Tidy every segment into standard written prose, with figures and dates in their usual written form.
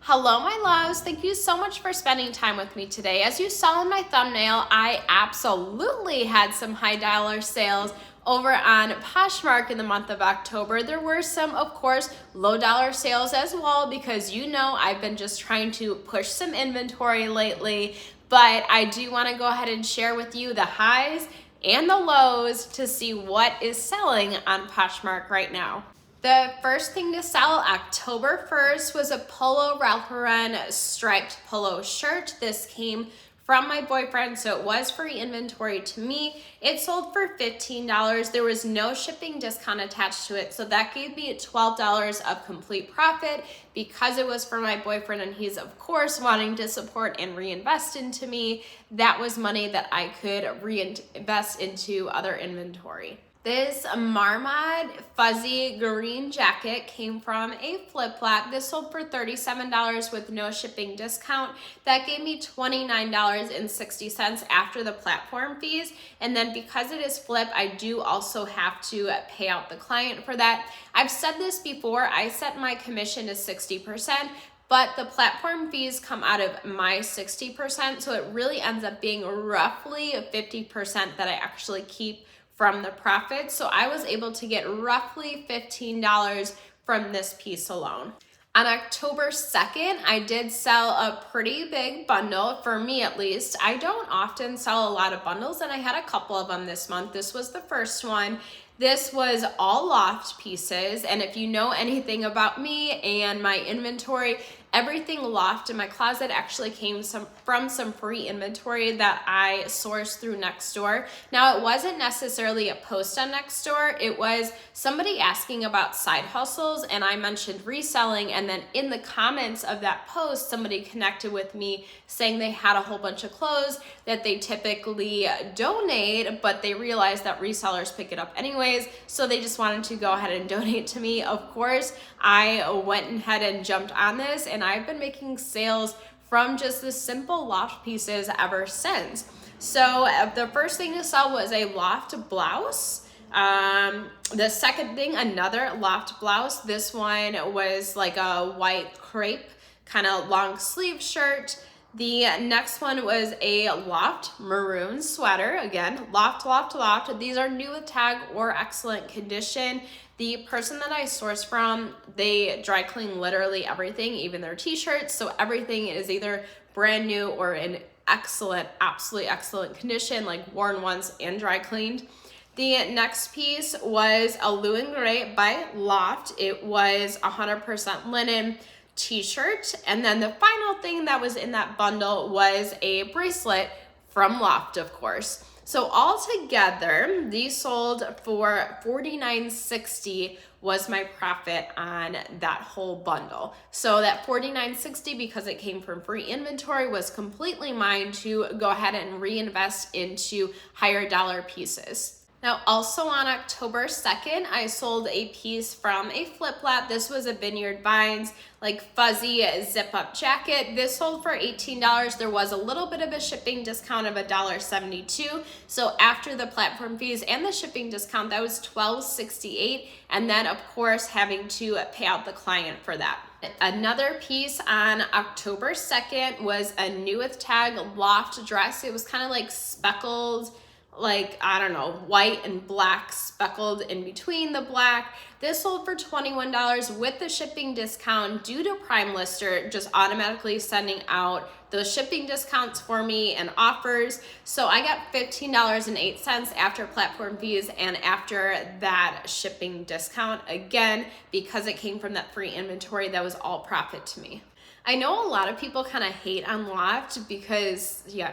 Hello, my loves. Thank you so much for spending time with me today. As you saw in my thumbnail, I absolutely had some high dollar sales over on Poshmark in the month of October. There were some, of course, low dollar sales as well because you know I've been just trying to push some inventory lately, but I do want to go ahead and share with you the highs and the lows to see what is selling on Poshmark right now. The first thing to sell October 1st was a polo Ralph Lauren striped polo shirt. This came from my boyfriend, so it was free inventory to me. It sold for $15. There was no shipping discount attached to it, so that gave me $12 of complete profit because it was for my boyfriend and he's of course wanting to support and reinvest into me. That was money that I could reinvest into other inventory. This Marmot fuzzy green jacket came from a flip flop. This sold for $37 with no shipping discount. That gave me $29.60 after the platform fees. And then because it is flip, I do also have to pay out the client for that. I've said this before, I set my commission to 60%. But the platform fees come out of my 60%, so it really ends up being roughly 50% that I actually keep from the profit. So I was able to get roughly $15 from this piece alone. On October 2nd, I did sell a pretty big bundle, for me at least. I don't often sell a lot of bundles, and I had a couple of them this month. This was the first one. This was all loft pieces, and if you know anything about me and my inventory, everything loft in my closet actually came from some free inventory that I sourced through Nextdoor. Now, it wasn't necessarily a post on Nextdoor. It was somebody asking about side hustles, and I mentioned reselling, and then in the comments of that post, somebody connected with me saying they had a whole bunch of clothes that they typically donate, but they realized that resellers pick it up anyways, so they just wanted to go ahead and donate to me. Of course, I went ahead and jumped on this, and I've been making sales from just the simple loft pieces ever since. So the first thing to sell was a loft blouse. The second thing, another loft blouse. This one was like a white crepe kind of long sleeve shirt. The next one was a loft maroon sweater. Again, loft, loft, loft. These are new with tag or excellent condition. The person that I source from, they dry clean literally everything, even their t-shirts. So everything is either brand new or in excellent, absolutely excellent condition, like worn once and dry cleaned. The next piece was a Blue and Gray by Loft. It was 100% linen t-shirt. And then the final thing that was in that bundle was a bracelet from Loft, of course. So all together, these sold for $49.60 was my profit on that whole bundle. So that $49.60, because it came from free inventory, was completely mine to go ahead and reinvest into higher dollar pieces. Now, also on October 2nd, I sold a piece from a flip flop. This was a Vineyard Vines, like fuzzy zip up jacket. This sold for $18. There was a little bit of a shipping discount of $1.72. So after the platform fees and the shipping discount, that was $12.68. And then of course, having to pay out the client for that. Another piece on October 2nd was a new with tag loft dress. It was kind of like speckled, like, I don't know, white and black speckled in between the black. This sold for $21 with the shipping discount due to Prime Lister just automatically sending out those shipping discounts for me and offers. So I got $15.08 after platform fees and after that shipping discount. Again, because it came from that free inventory, that was all profit to me. I know a lot of people kind of hate on Loft because, yeah,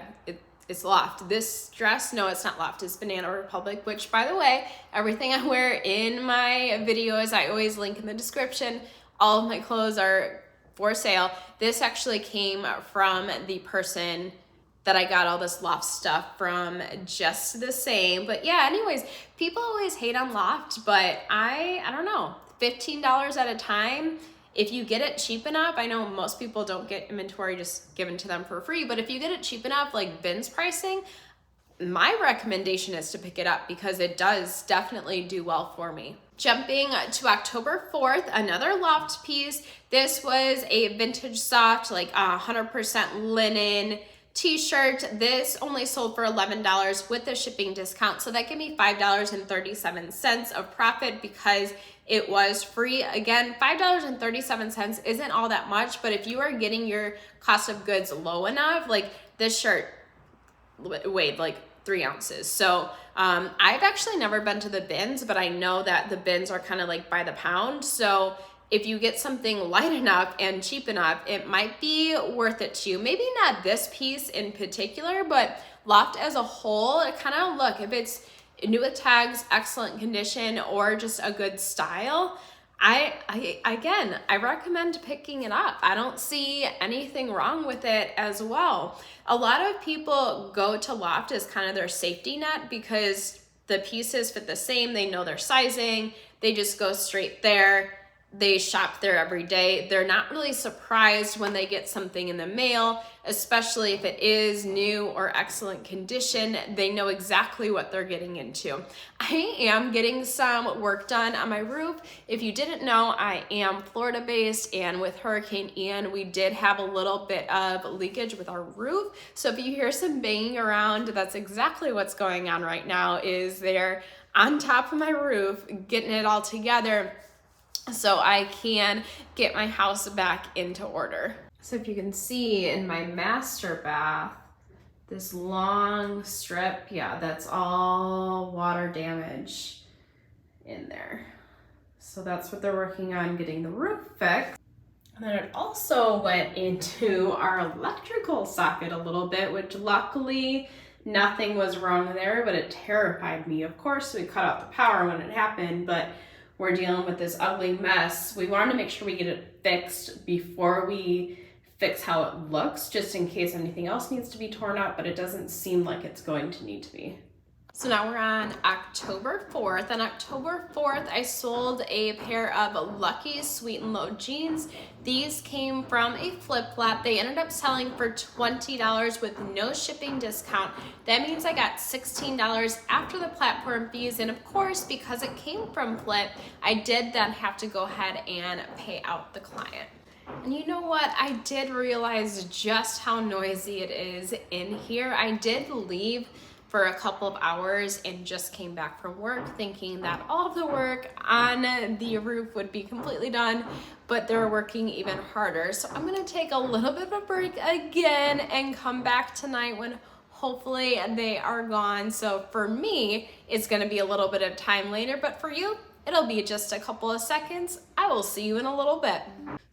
it's Loft. This dress, no, it's not Loft, it's Banana Republic, which, by the way, everything I wear in my videos, I always link in the description. All of my clothes are for sale. This actually came from the person that I got all this Loft stuff from, just the same. But yeah, anyways, people always hate on Loft, but I don't know, $15 at a time. If you get it cheap enough, I know most people don't get inventory just given to them for free, but if you get it cheap enough, like bins pricing, my recommendation is to pick it up because it does definitely do well for me. Jumping to October 4th, another Loft piece. This was a vintage soft, like 100% linen t-shirt. This only sold for $11 with a shipping discount. So that gave me $5.37 of profit because it was free. Again, $5.37 isn't all that much, but if you are getting your cost of goods low enough, like this shirt weighed like 3 ounces. So I've actually never been to the bins, but I know that the bins are kind of like by the pound. So if you get something light enough and cheap enough, it might be worth it to you. Maybe not this piece in particular, but Loft as a whole, it kind of look, if it's new with tags, excellent condition, or just a good style, I recommend picking it up. I don't see anything wrong with it as well. A lot of people go to Loft as kind of their safety net because the pieces fit the same. They know their sizing. They just go straight there. They shop there every day. They're not really surprised when they get something in the mail, especially if it is new or excellent condition. They know exactly what they're getting into. I am getting some work done on my roof. If you didn't know, I am Florida based, and with Hurricane Ian, we did have a little bit of leakage with our roof. So if you hear some banging around, that's exactly what's going on right now. Is they're on top of my roof, getting it all together so I can get my house back into order. So if you can see in my master bath, this long strip, yeah, that's all water damage in there. So that's what they're working on, getting the roof fixed. And then it also went into our electrical socket a little bit, which luckily nothing was wrong there, but it terrified me. Of course, we cut out the power when it happened, but we're dealing with this ugly mess. We wanted to make sure we get it fixed before we fix how it looks, just in case anything else needs to be torn up, but it doesn't seem like it's going to need to be. So now we're on October 4th. On October 4th, I sold a pair of Lucky Sweet and Low jeans. These came from a flip flop. They ended up selling for $20 with no shipping discount. That means I got $16 after the platform fees. And of course, because it came from flip, I did then have to go ahead and pay out the client. And you know what? I did realize just how noisy it is in here. I did leave for a couple of hours and just came back from work thinking that all of the work on the roof would be completely done, but they're working even harder. So I'm gonna take a little bit of a break again and come back tonight when hopefully they are gone. So for me, it's gonna be a little bit of time later, but for you, it'll be just a couple of seconds. I will see you in a little bit.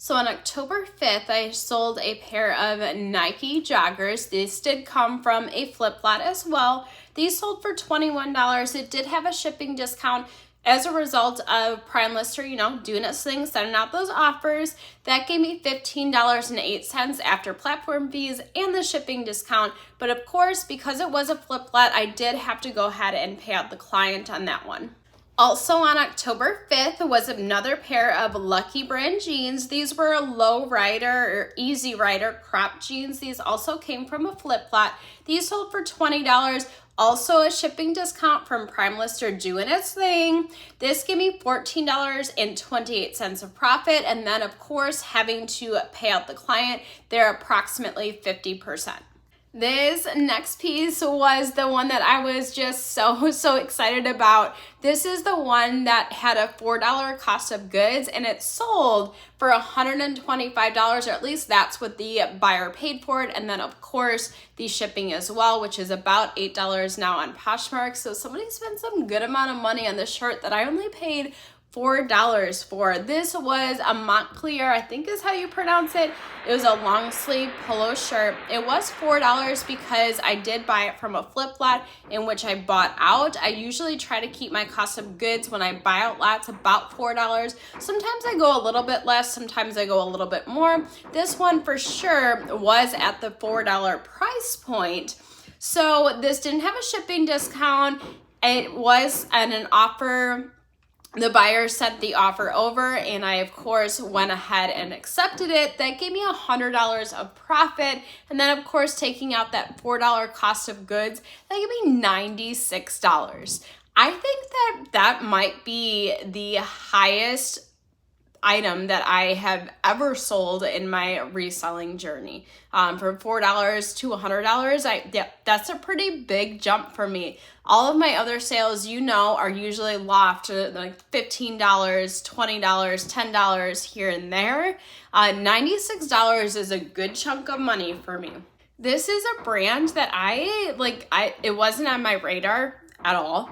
So on October 5th, I sold a pair of Nike joggers. These did come from a flip flop as well. These sold for $21. It did have a shipping discount as a result of Prime Lister, doing its thing, sending out those offers. That gave me $15.08 after platform fees and the shipping discount. But of course, because it was a flip flop, I did have to go ahead and pay out the client on that one. Also on October 5th was another pair of Lucky brand jeans. These were low rider or easy rider crop jeans. These also came from a flip flop. These sold for $20. Also a shipping discount from Prime Lister doing its thing. This gave me $14.28 of profit. And then of course, having to pay out the client, they're approximately 50%. This next piece was the one that I was just so excited about. This is the one that had a $4 cost of goods and it sold for $125, or at least that's what the buyer paid for it. And then of course the shipping as well, which is about $8 now on Poshmark. So somebody spent some good amount of money on this shirt that I only paid $4 for. This was a Montclair, I think is how you pronounce it. It was a long sleeve polo shirt. It was $4 because I did buy it from a flip flop in which I bought out. I usually try to keep my cost of goods when I buy out lots about $4. Sometimes I go a little bit less, sometimes I go a little bit more. This one for sure was at the $4 price point. So this didn't have a shipping discount. It was at an offer. The buyer sent the offer over and I of course went ahead and accepted it. That gave me $100 of profit. And then of course taking out that $4 cost of goods, that gave me $96. I think that might be the highest item that I have ever sold in my reselling journey. From $4 to $100, that's a pretty big jump for me. All of my other sales, are usually loft like $15, $20, $10 here and there. $96 is a good chunk of money for me. This is a brand that it wasn't on my radar at all.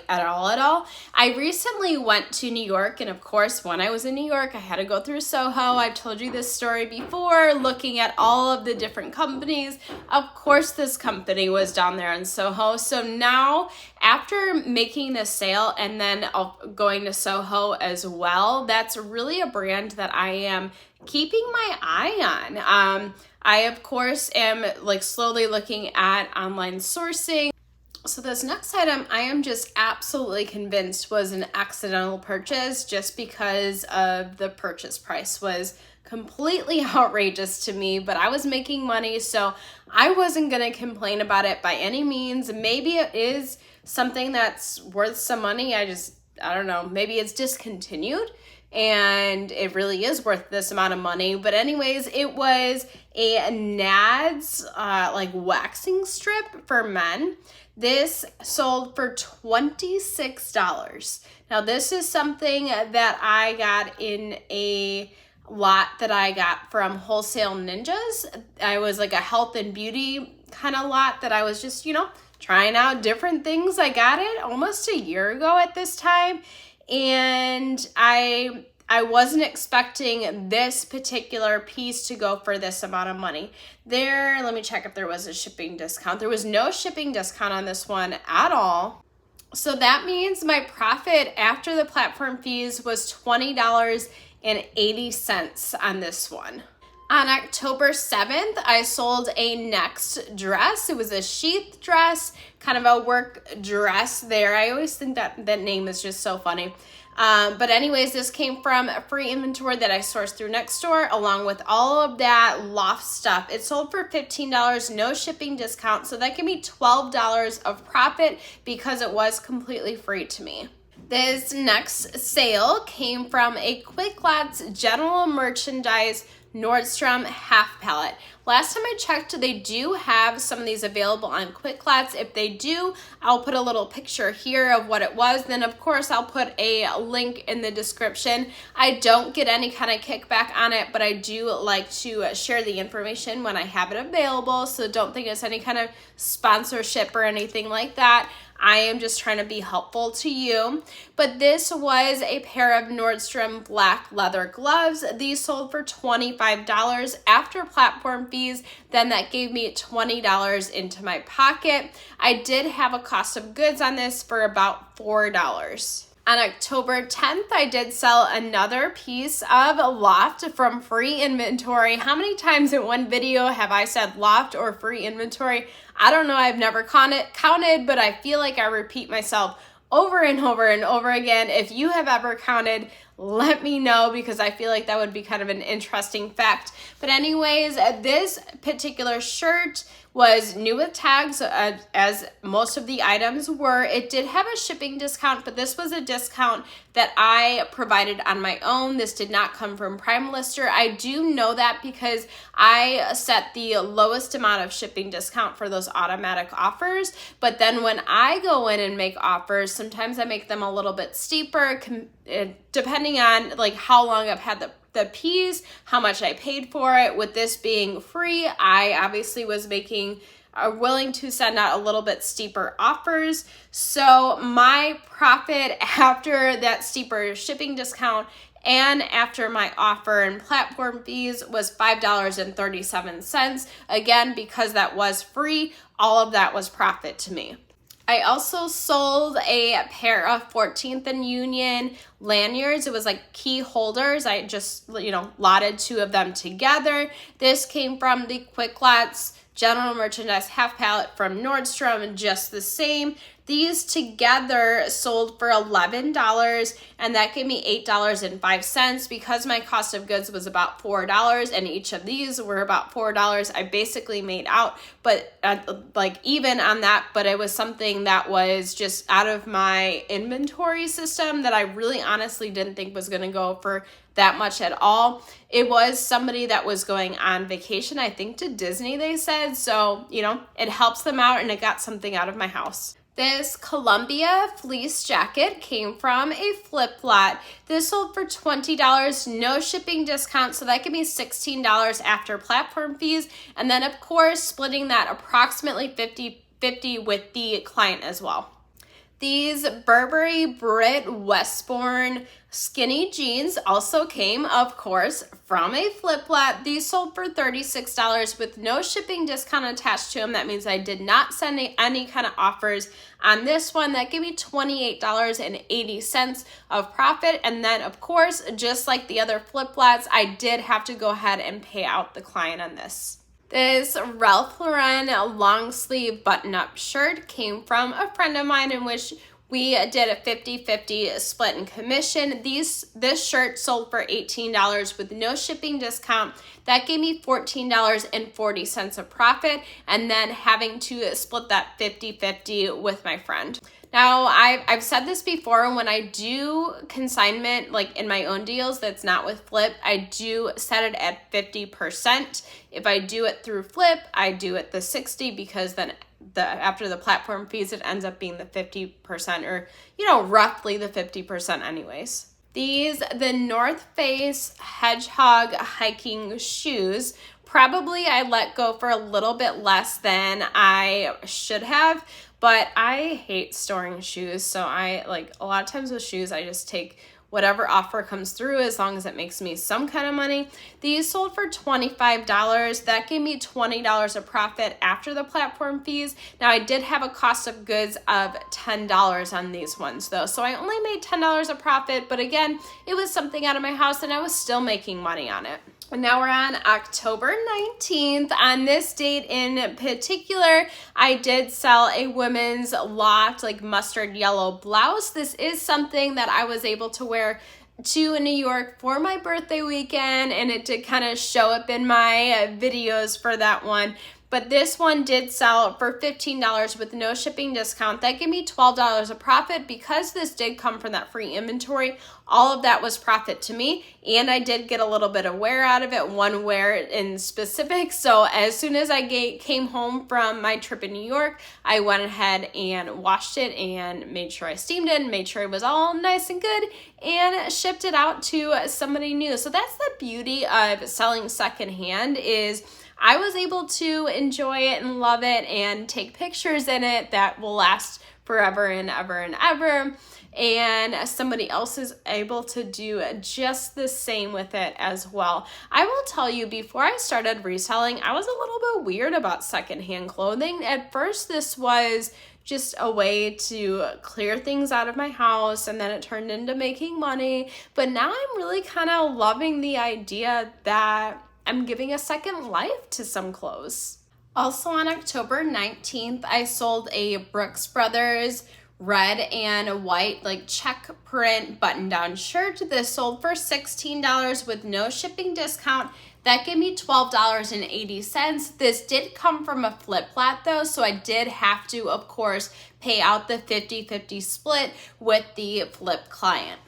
At all. I recently went to New York, and of course, when I was in New York, I had to go through Soho. I've told you this story before, looking at all of the different companies. Of course, this company was down there in Soho. So now, after making this sale and then going to Soho as well, that's really a brand that I am keeping my eye on. I, of course, am slowly looking at online sourcing. So this next item, I am just absolutely convinced was an accidental purchase, just because of the purchase price was completely outrageous to me, but I was making money, so I wasn't going to complain about it by any means. Maybe it is something that's worth some money. I don't know. Maybe it's discontinued and it really is worth this amount of money. But anyways, it was a Nads waxing strip for men. This sold for $26. Now, this is something that I got in a lot that I got from Wholesale Ninjas. I was like a health and beauty kind of lot that I was just, trying out different things. I got it almost a year ago at this time, and I wasn't expecting this particular piece to go for this amount of money. Let me check if there was a shipping discount. There was no shipping discount on this one at all. So that means my profit after the platform fees was $20.80 on this one. On October 7th, I sold a Next dress. It was a sheath dress, kind of a work dress there. I always think that name is just so funny. But anyways, this came from a free inventory that I sourced through Nextdoor, along with all of that loft stuff. It sold for $15, no shipping discount, so that gave me $12 of profit because it was completely free to me. This next sale came from a Quick Lots general merchandise Nordstrom half pallet. Last time I checked, they do have some of these available on Quick Lots. If they do, I'll put a little picture here of what it was. Then, of course, I'll put a link in the description. I don't get any kind of kickback on it, but I do like to share the information when I have it available. So don't think it's any kind of sponsorship or anything like that. I am just trying to be helpful to you. But this was a pair of Nordstrom black leather gloves. These sold for $25 after platform fees. Then that gave me $20 into my pocket. I did have a cost of goods on this for about $4. On October 10th, I did sell another piece of loft from free inventory. How many times in one video have I said loft or free inventory? I don't know. I've never counted, but I feel like I repeat myself over and over and over again. If you have ever counted, let me know, because I feel like that would be kind of an interesting fact. But anyways, this particular shirt was new with tags, as most of the items were. It did have a shipping discount, but this was a discount that I provided on my own. This did not come from Prime Lister. I do know that because I set the lowest amount of shipping discount for those automatic offers. But then when I go in and make offers, sometimes I make them a little bit steeper, depending on how long I've had the piece, how much I paid for it. With this being free, I obviously was willing to send out a little bit steeper offers. So my profit after that steeper shipping discount and after my offer and platform fees was $5.37. Again, because that was free, all of that was profit to me. I also sold a pair of 14th and Union lanyards. It was like key holders. I just, lotted two of them together. This came from the Quick Lots general merchandise half pallet from Nordstrom, just the same. These together sold for $11, and that gave me $8.05. Because my cost of goods was about $4 and each of these were about $4, I basically made out, but like even on that, but it was something that was just out of my inventory system that I really honestly didn't think was going to go for that much at all. It was somebody that was going on vacation, I think to Disney, they said. So, you know, it helps them out, and it got something out of my house. This Columbia fleece jacket came from a flip lot. This sold for $20, no shipping discount, so that gave me $16 after platform fees. And then, of course, splitting that approximately 50-50 with the client as well. These Burberry Brit Westbourne skinny jeans also came, of course, from a flip lot. These sold for $36 with no shipping discount attached to them. That means I did not send any kind of offers on this one. That gave me $28.80 of profit. And then, of course, just like the other flip lots, I did have to go ahead and pay out the client on this. This Ralph Lauren long sleeve button-up shirt came from a friend of mine, in which we did a 50-50 split in commission. This shirt sold for $18 with no shipping discount. That gave me $14.40 of profit, and then having to split that 50-50 with my friend. Now, I've said this before, when I do consignment, like in my own deals that's not with Flip, I do set it at 50%. If I do it through Flip, I do it the 60, because then after the platform fees, it ends up being the 50%, or, you know, roughly the 50% anyways. The North Face Hedgehog hiking shoes, probably I let go for a little bit less than I should have, but I hate storing shoes. So a lot of times with shoes, I just take whatever offer comes through as long as it makes me some kind of money. These sold for $25. That gave me $20 of profit after the platform fees. Now, I did have a cost of goods of $10 on these ones though. So I only made $10 of profit, but again, it was something out of my house and I was still making money on it. And now we're on October 19th. On this date in particular, I did sell a women's loft, like mustard yellow blouse. This is something that I was able to wear to New York for my birthday weekend, and it did kind of show up in my videos for that one. But this one did sell for $15 with no shipping discount. That gave me $12 of profit. Because this did come from that free inventory, all of that was profit to me, and I did get a little bit of wear out of it, one wear in specific. So as soon as I came home from my trip in New York, I went ahead and washed it and made sure I steamed it and made sure it was all nice and good and shipped it out to somebody new. So that's the beauty of selling secondhand, is I was able to enjoy it and love it and take pictures in it that will last forever and ever and ever. And somebody else is able to do just the same with it as well. I will tell you, before I started reselling, I was a little bit weird about secondhand clothing. At first, this was just a way to clear things out of my house, and then it turned into making money. But now I'm really kind of loving the idea that I'm giving a second life to some clothes. Also on October 19th, I sold a Brooks Brothers red and white check print button-down shirt. This sold for $16 with no shipping discount. That gave me $12.80. This did come from a flip flat though, so I did have to, of course, pay out the 50-50 split with the flip client.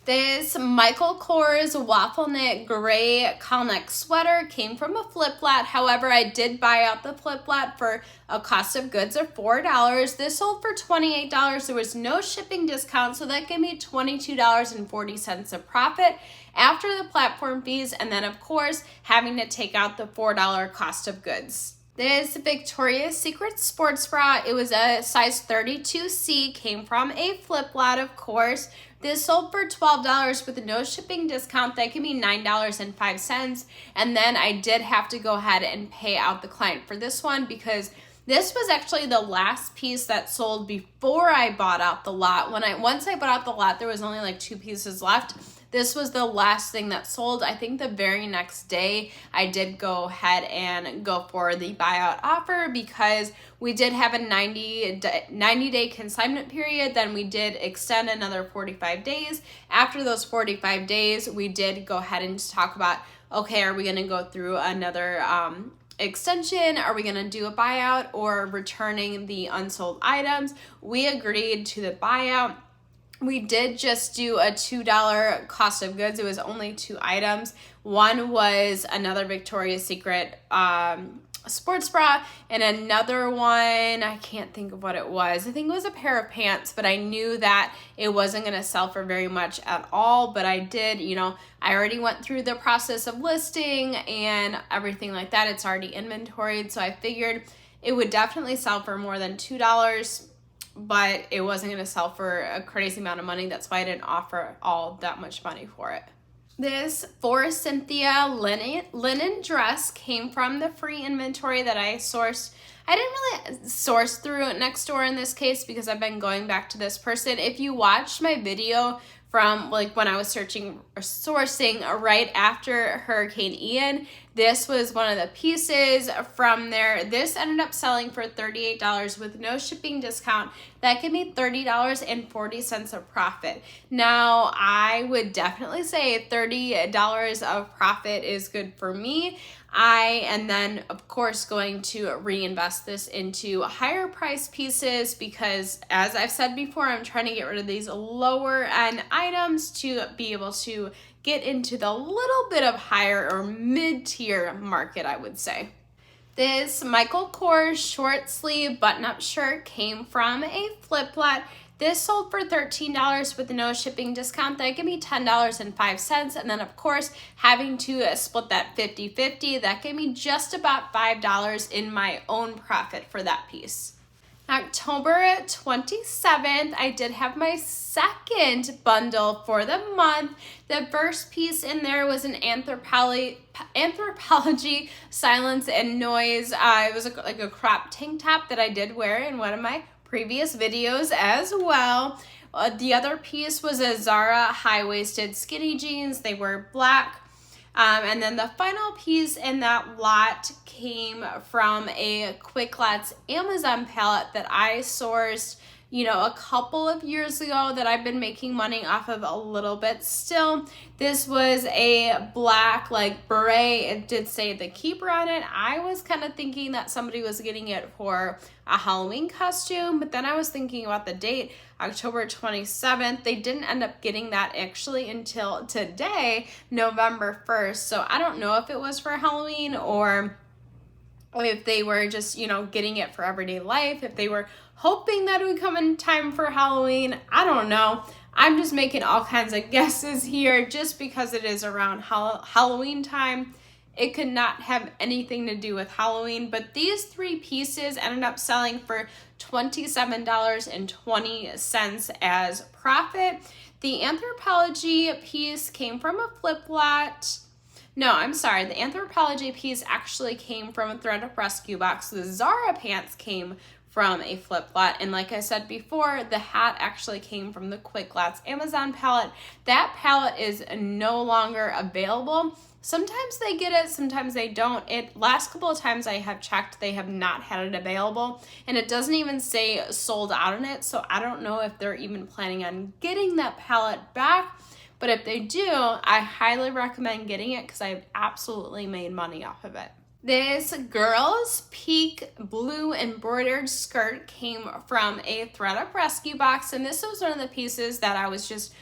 This Michael Kors waffle knit gray cowl-neck sweater came from a flip flat. However, I did buy out the flip flat for a cost of goods of $4. This sold for $28. There was no shipping discount, so that gave me $22.40 of profit after the platform fees, and then of course having to take out the $4 cost of goods. This Victoria's Secret sports bra, it was a size 32C, came from a flip lot, of course. This sold for $12 with no shipping discount. That gave me $9.05. And then I did have to go ahead and pay out the client for this one, because this was actually the last piece that sold before I bought out the lot. Once I bought out the lot, there was only 2 pieces left. this was the last thing that sold. I think the very next day I did go ahead and go for the buyout offer because we did have a 90-day consignment period. Then we did extend another 45 days. After those 45 days, we did go ahead and talk about, okay, are we going to go through another extension? Are we going to do a buyout or returning the unsold items? We agreed to the buyout. We did just do a $2 cost of goods. It was only 2 items. One was another Victoria's Secret sports bra, and another one, I can't think of what it was. I think it was a pair of pants, but I knew that it wasn't going to sell for very much at all. But I did, I already went through the process of listing and everything like that. It's already inventoried. So I figured it would definitely sell for more than $2, but it wasn't going to sell for a crazy amount of money. That's why I didn't offer all that much money for it. This For Cynthia linen dress came from the free inventory that I sourced. I didn't really source through Nextdoor in this case because I've been going back to this person. If you watched my video from like when I was sourcing right after Hurricane Ian, this was one of the pieces from there. This ended up selling for $38 with no shipping discount. That gave me $30.40 of profit. Now, I would definitely say $30 of profit is good for me. I am then, of course, going to reinvest this into higher price pieces because, as I've said before, I'm trying to get rid of these lower end items to be able to get into the little bit of higher or mid-tier market, I would say. This Michael Kors short sleeve button-up shirt came from a flip-flop. This sold for $13 with no shipping discount. That gave me $10.05. And then, of course, having to split that 50-50, that gave me just about $5 in my own profit for that piece. October 27th, I did have my second bundle for the month. The first piece in there was an anthropology silence and noise. It was like a crop tank top that I did wear in one of my previous videos as well. The other piece was a Zara high-waisted skinny jeans. They were black. And then the final piece in that lot came from a Quick Lots Amazon palette that I sourced, a couple of years ago that I've been making money off of a little bit still. This was a black beret. It did say the keeper on it. I was kind of thinking that somebody was getting it for a Halloween costume, but then I was thinking about the date, October 27th. They didn't end up getting that actually until today, November 1st. So I don't know if it was for Halloween or if they were just, getting it for everyday life, if they were hoping that it would come in time for Halloween. I don't know. I'm just making all kinds of guesses here just because it is around Halloween time. It could not have anything to do with Halloween, but these 3 pieces ended up selling for $27.20 as profit. The Anthropology piece came from a flip-lot. No, I'm sorry. The Anthropology piece actually came from a thread-up rescue box. The Zara pants came from a flip-flop. And like I said before, the hat actually came from the Quick Lots Amazon palette. That palette is no longer available. Sometimes they get it, sometimes they don't. Last couple of times I have checked, they have not had it available. And it doesn't even say sold out on it. So I don't know if they're even planning on getting that palette back. But if they do, I highly recommend getting it because I've absolutely made money off of it. This Girls Peak blue embroidered skirt came from a thread-up rescue box, and this was one of the pieces that I was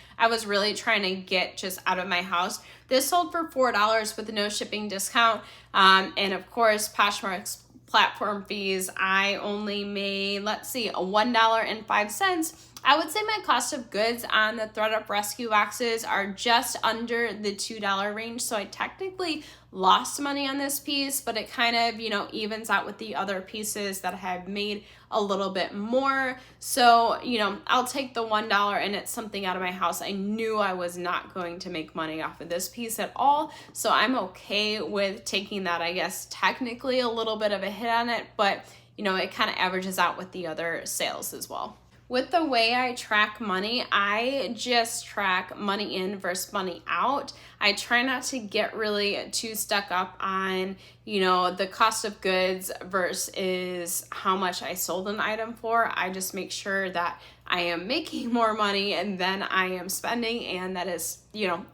really trying to get just out of my house. This sold for $4 with no shipping discount, and of course, Poshmark's platform fees. I only made, $1.05. I would say my cost of goods on the thread-up rescue boxes are just under the $2 range. So I technically lost money on this piece, but it kind of, evens out with the other pieces that have made a little bit more. So, I'll take the $1 and it's something out of my house. I knew I was not going to make money off of this piece at all. So I'm okay with taking that, I guess, technically a little bit of a hit on it, but it kind of averages out with the other sales as well. With the way I track money, I just track money in versus money out. I try not to get really too stuck up on, the cost of goods versus how much I sold an item for. I just make sure that I am making more money and then I am spending, and that is,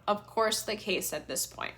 of course the case at this point.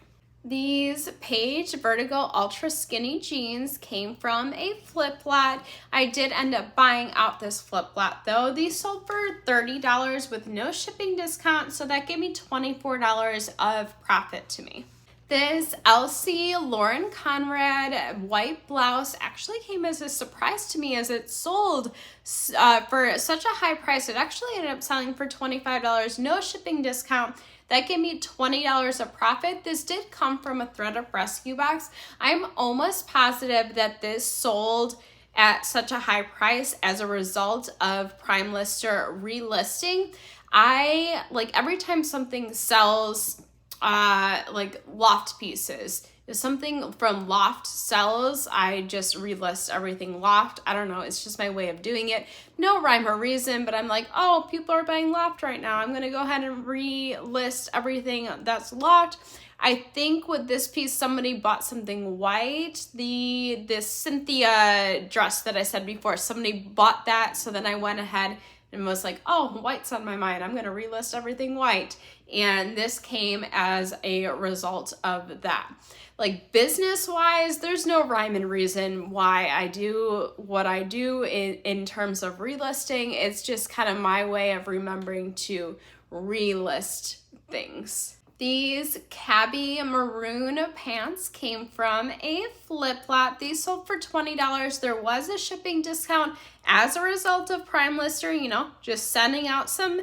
These Page Vertigo Ultra Skinny Jeans came from a flip lot. I did end up buying out this flip lot though. These sold for $30 with no shipping discount, so that gave me $24 of profit to me. This Elsie Lauren Conrad white blouse actually came as a surprise to me as it sold for such a high price. It actually ended up selling for $25, no shipping discount. That gave me $20 of profit. This did come from a thredUP rescue box. I'm almost positive that this sold at such a high price as a result of Prime Lister relisting. I like every time something sells like loft pieces. If something from Loft sells, I just relist everything Loft. I don't know, it's just my way of doing it. No rhyme or reason, but I'm like, oh, people are buying Loft right now. I'm gonna go ahead and relist everything that's Loft. I think with this piece, somebody bought something white. This Cynthia dress that I said before, somebody bought that, so then I went ahead and was like, oh, white's on my mind. I'm gonna relist everything white. And this came as a result of that. Like business-wise, there's no rhyme and reason why I do what I do in terms of relisting. It's just kind of my way of remembering to relist things. These Cabby maroon pants came from a flip lot. These sold for $20. There was a shipping discount as a result of Prime Lister, just sending out some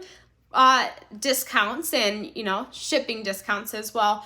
discounts and, shipping discounts as well.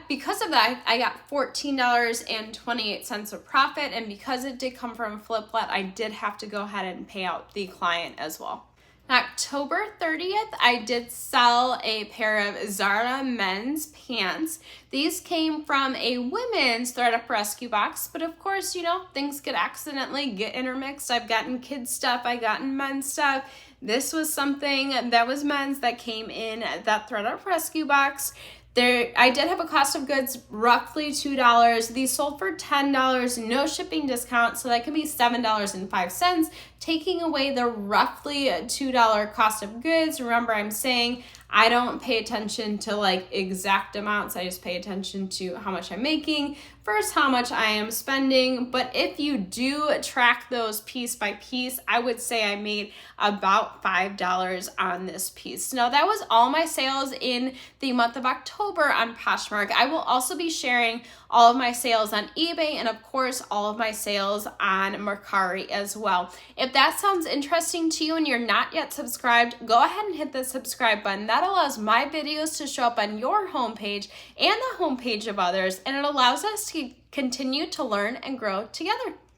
Because of that, I got $14.28 of profit. And because it did come from a flip lot, I did have to go ahead and pay out the client as well. October 30th, I did sell a pair of Zara men's pants. These came from a women's thredUP rescue box, but of course, things could accidentally get intermixed. I've gotten kids stuff, I've gotten men's stuff. This was something that was men's that came in that thredUP rescue box. I did have a cost of goods roughly $2. These sold for $10, no shipping discount, so that could be $7.05, taking away the roughly $2 cost of goods. Remember, I'm saying I don't pay attention to like exact amounts. I just pay attention to how much I'm making versus how much I am spending. But if you do track those piece by piece, I would say I made about $5 on this piece. Now, that was all my sales in the month of October on Poshmark. I will also be sharing all of my sales on eBay and of course all of my sales on Mercari as well. If that sounds interesting to you and you're not yet subscribed, go ahead and hit the subscribe button. That allows my videos to show up on your homepage and the homepage of others, and it allows us to continue to learn and grow together.